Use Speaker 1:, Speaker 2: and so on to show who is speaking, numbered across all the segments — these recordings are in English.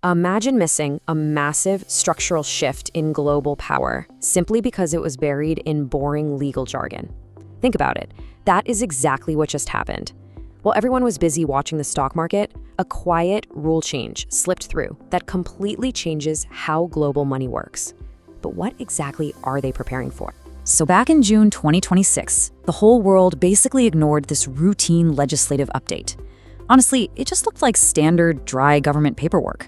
Speaker 1: Imagine missing a massive structural shift in global power simply because it was buried in boring legal jargon. Think about it. That is exactly what just happened. While everyone was busy watching the stock market, a quiet rule change slipped through that completely changes how global money works. But what exactly are they preparing for?
Speaker 2: So back in June 2026, the whole world basically ignored this routine legislative update. Honestly, it just looked like standard, dry government paperwork.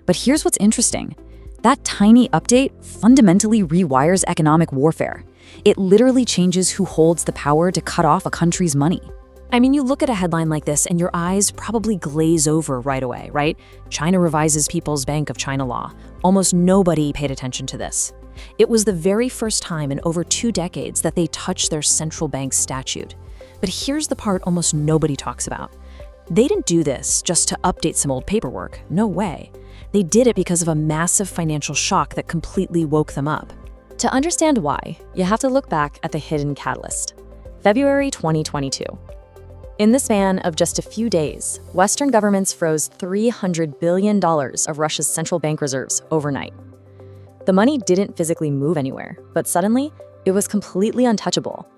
Speaker 2: But here's what's interesting. That tiny update fundamentally rewires economic warfare. It literally changes who holds the power to cut off a country's money.
Speaker 1: I mean, you look at a headline like this and your eyes probably glaze over right away, right? China revises People's Bank of China law. Almost nobody paid attention to this. It was the very first time in over 2 decades that they touched their central bank statute. But here's the part almost nobody talks about. They didn't do this just to update some old paperwork. No way. They did it because of a massive financial shock that completely woke them up.
Speaker 3: To understand why, you have to look back at the hidden catalyst. February 2022. In the span of just a few days, Western governments froze $300 billion of Russia's central bank reserves overnight. The money didn't physically move anywhere, but suddenly, it was completely untouchable.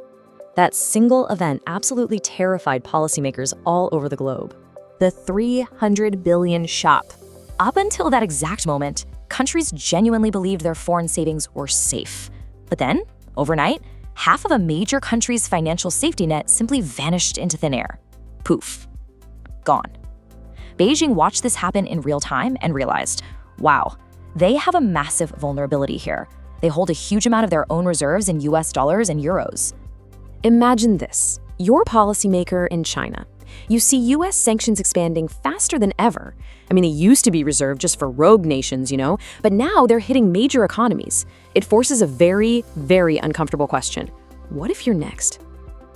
Speaker 3: That single event absolutely terrified policymakers all over the globe.
Speaker 4: The 300 billion shop. Up until that exact moment, countries genuinely believed their foreign savings were safe. But then, overnight, half of a major country's financial safety net simply vanished into thin air. Poof. Gone. Beijing watched this happen in real time and realized, wow, they have a massive vulnerability here. They hold a huge amount of their own reserves in US dollars and euros.
Speaker 1: Imagine this. You're a policymaker in China. You see US sanctions expanding faster than ever. I mean, they used to be reserved just for rogue nations, but now they're hitting major economies. It forces a very, very uncomfortable question. What if you're next?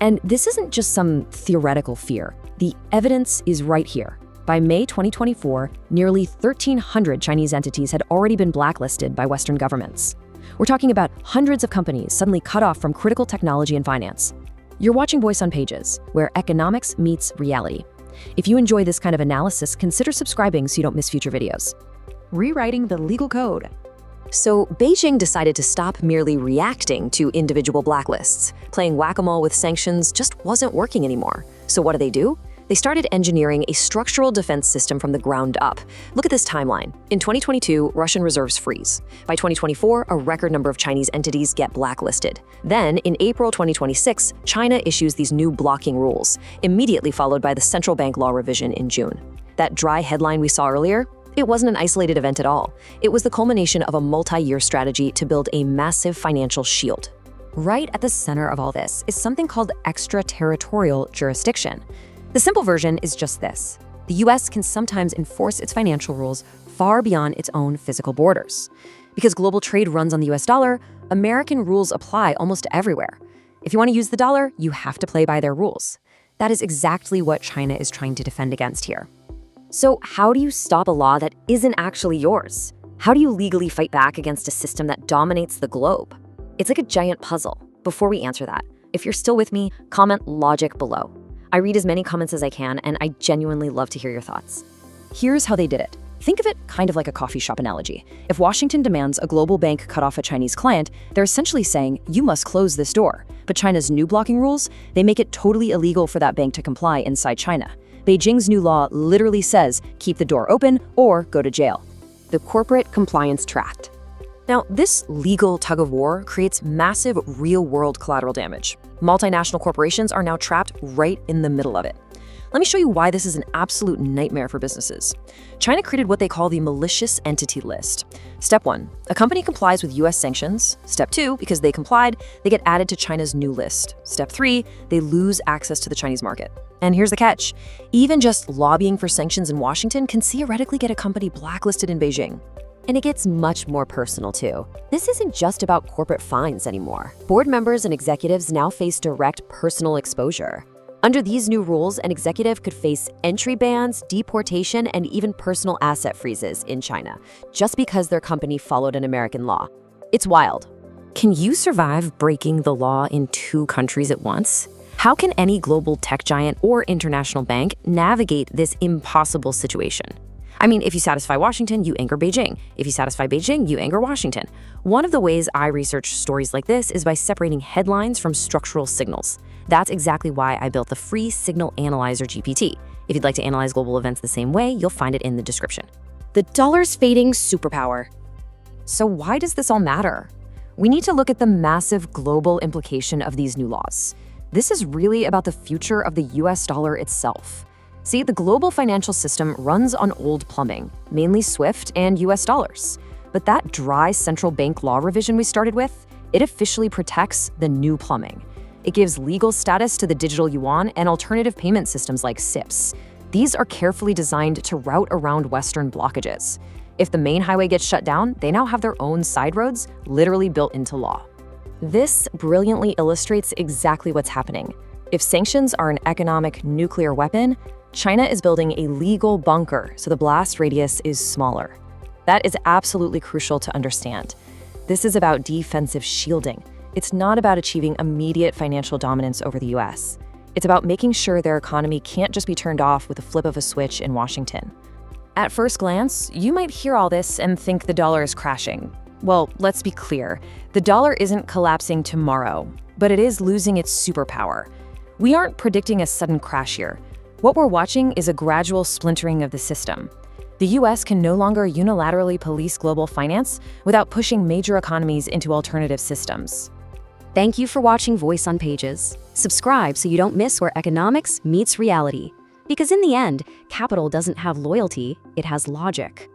Speaker 1: And this isn't just some theoretical fear. The evidence is right here. By May 2024, nearly 1,300 Chinese entities had already been blacklisted by Western governments. We're talking about hundreds of companies suddenly cut off from critical technology and finance. You're watching Voice on Pages, where economics meets reality. If you enjoy this kind of analysis, consider subscribing so you don't miss future videos.
Speaker 3: Rewriting the legal code.
Speaker 1: So Beijing decided to stop merely reacting to individual blacklists. Playing whack-a-mole with sanctions just wasn't working anymore. So what do? They started engineering a structural defense system from the ground up. Look at this timeline. In 2022, Russian reserves freeze. By 2024, a record number of Chinese entities get blacklisted. Then, in April 2026, China issues these new blocking rules, immediately followed by the central bank law revision in June. That dry headline we saw earlier, it wasn't an isolated event at all. It was the culmination of a multi-year strategy to build a massive financial shield.
Speaker 3: Right at the center of all this is something called extraterritorial jurisdiction. The simple version is just this. The US can sometimes enforce its financial rules far beyond its own physical borders. Because global trade runs on the US dollar, American rules apply almost everywhere. If you want to use the dollar, you have to play by their rules. That is exactly what China is trying to defend against here.
Speaker 1: So how do you stop a law that isn't actually yours? How do you legally fight back against a system that dominates the globe? It's like a giant puzzle. Before we answer that, if you're still with me, comment logic below. I read as many comments as I can, and I genuinely love to hear your thoughts.
Speaker 3: Here's how they did it. Think of it kind of like a coffee shop analogy. If Washington demands a global bank cut off a Chinese client, they're essentially saying, you must close this door. But China's new blocking rules, they make it totally illegal for that bank to comply inside China. Beijing's new law literally says, keep the door open or go to jail.
Speaker 1: The corporate compliance tract. Now, this legal tug-of-war creates massive real-world collateral damage. Multinational corporations are now trapped right in the middle of it. Let me show you why this is an absolute nightmare for businesses. China created what they call the malicious entity list. Step 1, a company complies with US sanctions. Step 2, because they complied, they get added to China's new list. Step 3, they lose access to the Chinese market. And here's the catch. Even just lobbying for sanctions in Washington can theoretically get a company blacklisted in Beijing. And it gets much more personal too. This isn't just about corporate fines anymore. Board members and executives now face direct personal exposure. Under these new rules, an executive could face entry bans, deportation, and even personal asset freezes in China, just because their company followed an American law. It's wild. Can you survive breaking the law in 2 countries at once? How can any global tech giant or international bank navigate this impossible situation? I mean, if you satisfy Washington, you anger Beijing. If you satisfy Beijing, you anger Washington. One of the ways I research stories like this is by separating headlines from structural signals. That's exactly why I built the free Signal Analyzer GPT. If you'd like to analyze global events the same way, you'll find it in the description.
Speaker 3: The dollar's fading superpower.
Speaker 1: So why does this all matter? We need to look at the massive global implication of these new laws. This is really about the future of the US dollar itself. See, the global financial system runs on old plumbing, mainly SWIFT and US dollars. But that dry central bank law revision we started with, it officially protects the new plumbing. It gives legal status to the digital Yuan and alternative payment systems like CIPS. These are carefully designed to route around Western blockages. If the main highway gets shut down, they now have their own side roads literally built into law.
Speaker 3: This brilliantly illustrates exactly what's happening. If sanctions are an economic nuclear weapon, China is building a legal bunker so the blast radius is smaller. That is absolutely crucial to understand. This is about defensive shielding. It's not about achieving immediate financial dominance over the US. It's about making sure their economy can't just be turned off with a flip of a switch in Washington. At first glance, you might hear all this and think the dollar is crashing. Well, let's be clear. The dollar isn't collapsing tomorrow, but it is losing its superpower. We aren't predicting a sudden crash here. What we're watching is a gradual splintering of the system. The US can no longer unilaterally police global finance without pushing major economies into alternative systems.
Speaker 2: Thank you for watching Voice on Pages. Subscribe so you don't miss where economics meets reality. Because in the end, capital doesn't have loyalty, it has logic.